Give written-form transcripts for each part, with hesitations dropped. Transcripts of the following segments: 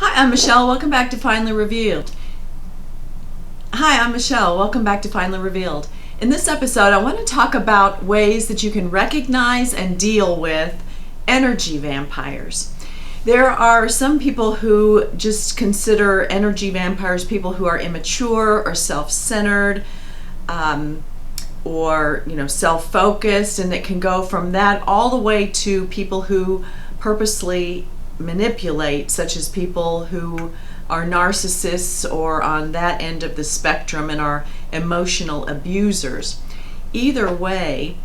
Hi, I'm Michelle. Welcome back to Finally Revealed. In this episode, I want to talk about ways that you can recognize and deal with energy vampires. There are some people who just consider energy vampires people who are immature or self-centered, or self-focused, and it can go from that all the way to people who purposely manipulate, such as people who are narcissists or on that end of the spectrum and are emotional abusers. Either way,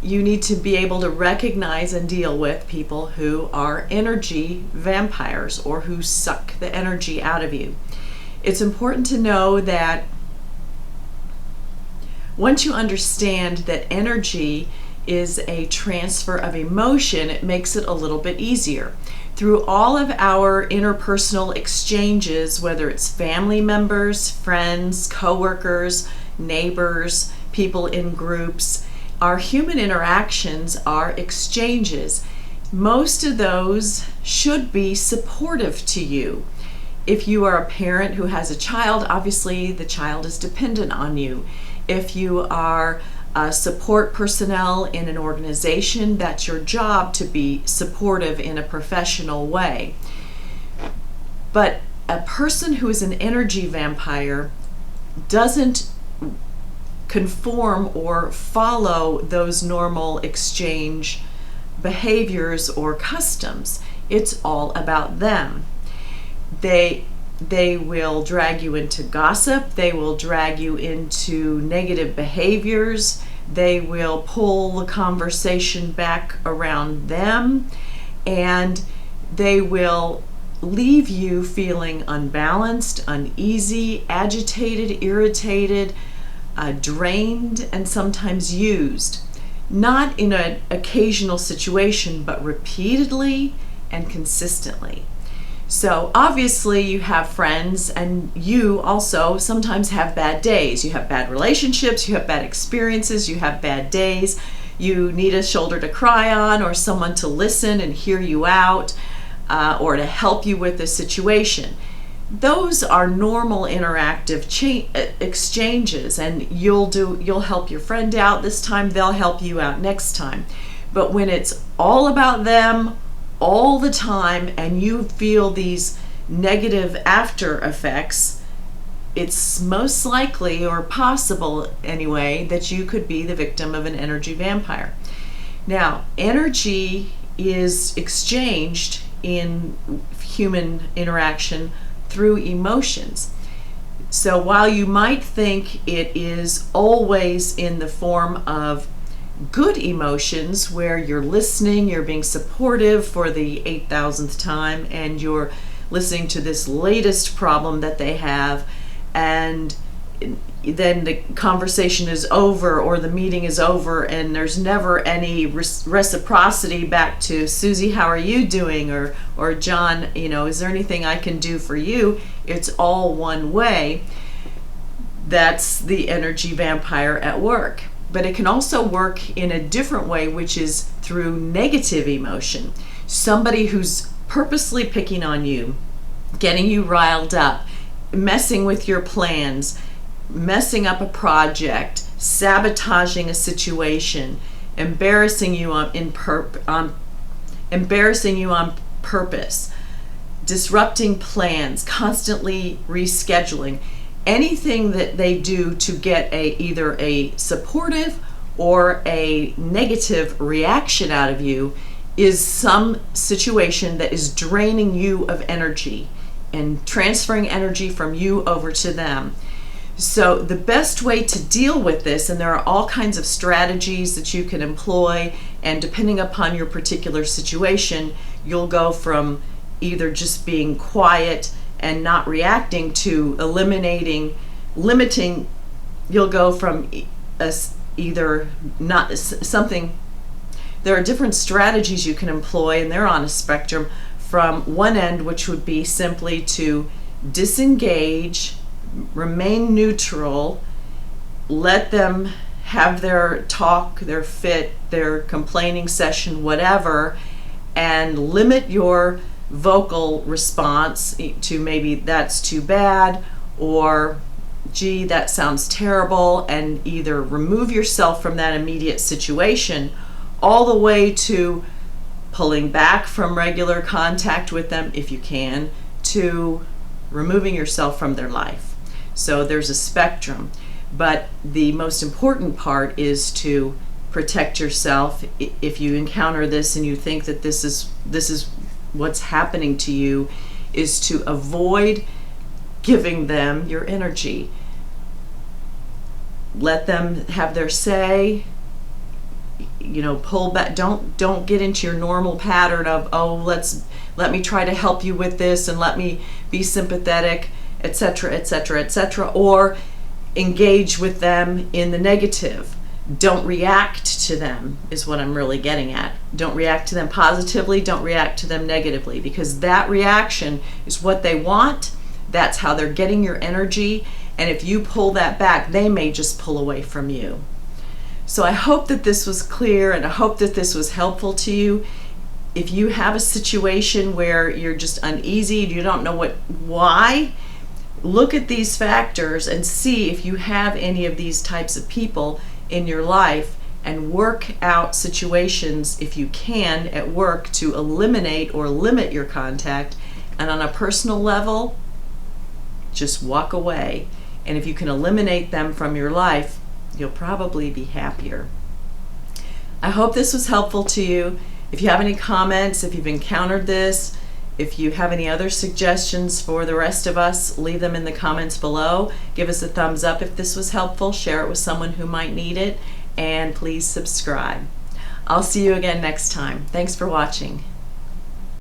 you need to be able to recognize and deal with people who are energy vampires or who suck the energy out of you. It's important to know that once you understand that energy is a transfer of emotion, it makes it a little bit easier. Through all of our interpersonal exchanges, whether it's family members, friends, coworkers, neighbors, people in groups, our human interactions are exchanges. Most of those should be supportive to you. If you are a parent who has a child, obviously the child is dependent on you. If you are support personnel in an organization, that's your job to be supportive in a professional way. But a person who is an energy vampire doesn't conform or follow those normal exchange behaviors or customs. It's all about them. They will drag you into gossip. They will drag you into negative behaviors. They will pull the conversation back around them, and they will leave you feeling unbalanced, uneasy, agitated, irritated, drained, and sometimes used. Not in an occasional situation, but repeatedly and consistently. So obviously you have friends, and you also sometimes have bad days. You have bad relationships, you have bad experiences, you have bad days. You need a shoulder to cry on, or someone to listen and hear you out, or to help you with the situation. Those are normal interactive exchanges, and you'll help your friend out this time, they'll help you out next time. But when it's all about them all the time and you feel these negative after effects, it's most likely, or possible anyway, that you could be the victim of an energy vampire. Now, energy is exchanged in human interaction through emotions. So while you might think it is always in the form of good emotions, where you're listening, you're being supportive for the 8,000th time, and you're listening to this latest problem that they have, and then the conversation is over or the meeting is over, and there's never any reciprocity back to, Susie, how are you doing? Or John, is there anything I can do for you? It's all one way. That's the energy vampire at work. But it can also work in a different way, which is through negative emotion. Somebody who's purposely picking on you, getting you riled up, messing with your plans, messing up a project, sabotaging a situation, embarrassing you on purpose, disrupting plans, constantly rescheduling. Anything that they do to get either a supportive or a negative reaction out of you is some situation that is draining you of energy and transferring energy from you over to them. So the best way to deal with this, and there are all kinds of strategies that you can employ, and depending upon your particular situation, you'll go from either just being quiet and not reacting to limiting. You'll go from either not something. There are different strategies you can employ, and they're on a spectrum, from one end, which would be simply to disengage, remain neutral, let them have their talk, their fit, their complaining session, whatever, and limit your vocal response to maybe "that's too bad" or "gee, that sounds terrible," and either remove yourself from that immediate situation, all the way to pulling back from regular contact with them if you can, to removing yourself from their life. So there's a spectrum, but the most important part is to protect yourself. If you encounter this and you think that this is what's happening to you, is to avoid giving them your energy. Let them have their say. Pull back. Don't get into your normal pattern of, oh, let me try to help you with this and let me be sympathetic, etc., etc., etc., or engage with them in the negative. Don't react to them is what I'm really getting at. Don't react to them positively, don't react to them negatively, because that reaction is what they want. That's how they're getting your energy, and if you pull that back, they may just pull away from you. So I hope that this was clear, and I hope that this was helpful to you. If you have a situation where you're just uneasy, you don't know why, look at these factors and see if you have any of these types of people in your life, and work out situations, if you can, at work to eliminate or limit your contact. And on a personal level, just walk away. And if you can eliminate them from your life, you'll probably be happier. I hope this was helpful to you. If you have any comments, if you've encountered this, if you have any other suggestions for the rest of us, leave them in the comments below. Give us a thumbs up if this was helpful. Share it with someone who might need it. And please subscribe. I'll see you again next time. Thanks for watching.